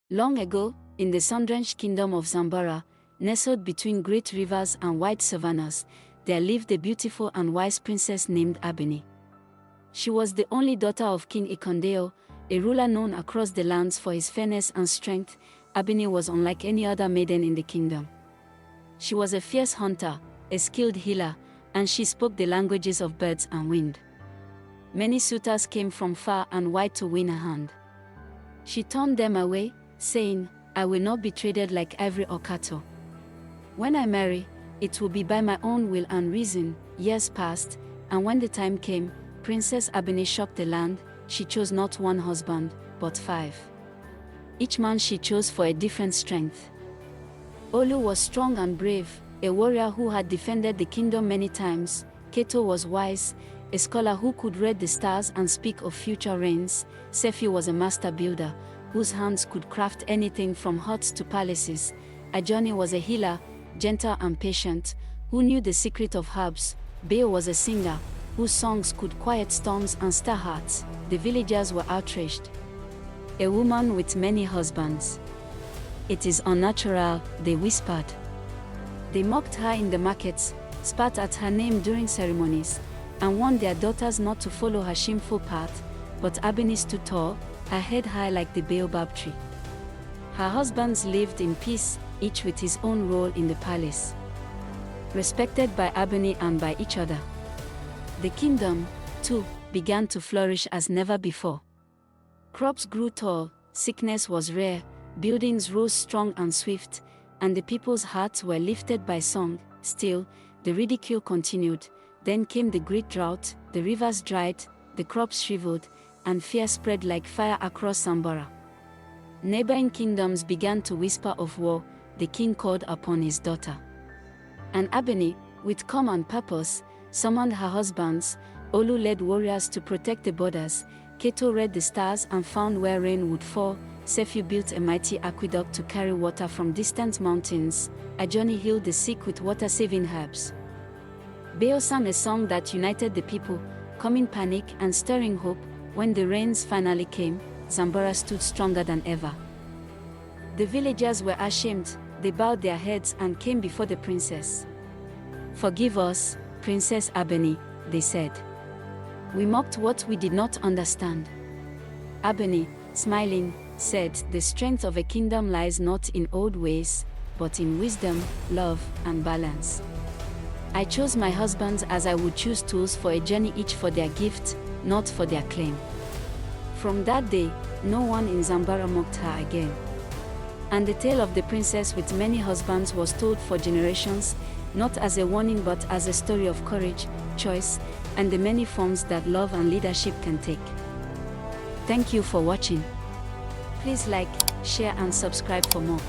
Long ago, in the sun-drenched kingdom of Zambara, nestled between great rivers and wide savannas, there lived a beautiful and wise princess named Abini. She was the only daughter of King Ikondeo, a ruler known across the lands for his fairness and strength. Abini was unlike any other maiden in the kingdom. She was a fierce hunter, a skilled healer, and she spoke the languages of birds and wind. Many suitors came from far and wide to win her hand. She turned them away, saying, "I will not be traded like ivory or cattle. When I marry, it will be by my own will and reason." Years passed, and when the time came, Princess Abini shocked the land. She chose not one husband, but 5. Each man she chose for a different strength. Olu was strong and brave, a warrior who had defended the kingdom many times. Keto was wise, a scholar who could read the stars and speak of future reigns. Sefi was a master builder, whose hands could craft anything from huts to palaces. Ajoni was a healer, gentle and patient, who knew the secret of herbs. Beo was a singer, whose songs could quiet storms and stir hearts. The villagers were outraged. A woman with many husbands. "It is unnatural," they whispered. They mocked her in the markets, spat at her name during ceremonies, and warned their daughters not to follow her shameful path. But Abini stood tall, her head high like the baobab tree. Her husbands lived in peace, each with his own role in the palace, respected by Abini and by each other. The kingdom, too, began to flourish as never before. Crops grew tall, sickness was rare, buildings rose strong and swift, and the people's hearts were lifted by song. Still, the ridicule continued. Then came the great drought, the rivers dried, the crops shriveled, and fear spread like fire across Zambara. Neighboring kingdoms began to whisper of war. The king called upon his daughter. And Abini, with calm and purpose, summoned her husbands. Olu led warriors to protect the borders. Keto read the stars and found where rain would fall. Sefi built a mighty aqueduct to carry water from distant mountains. Ajoni healed the sick with water-saving herbs. Beo sang a song that united the people, calming panic and stirring hope. When the rains finally came, Zambara stood stronger than ever. The villagers were ashamed. They bowed their heads and came before the princess. "Forgive us, Princess Abini," they said. "We mocked what we did not understand." Abini, smiling, said, "The strength of a kingdom lies not in old ways, but in wisdom, love, and balance. I chose my husbands as I would choose tools for a journey, each for their gift, not for their claim." From that day, no one in Zambara mocked her again. And the tale of the princess with many husbands was told for generations, not as a warning but as a story of courage, choice, and the many forms that love and leadership can take. Thank you for watching. Please like, share and subscribe for more.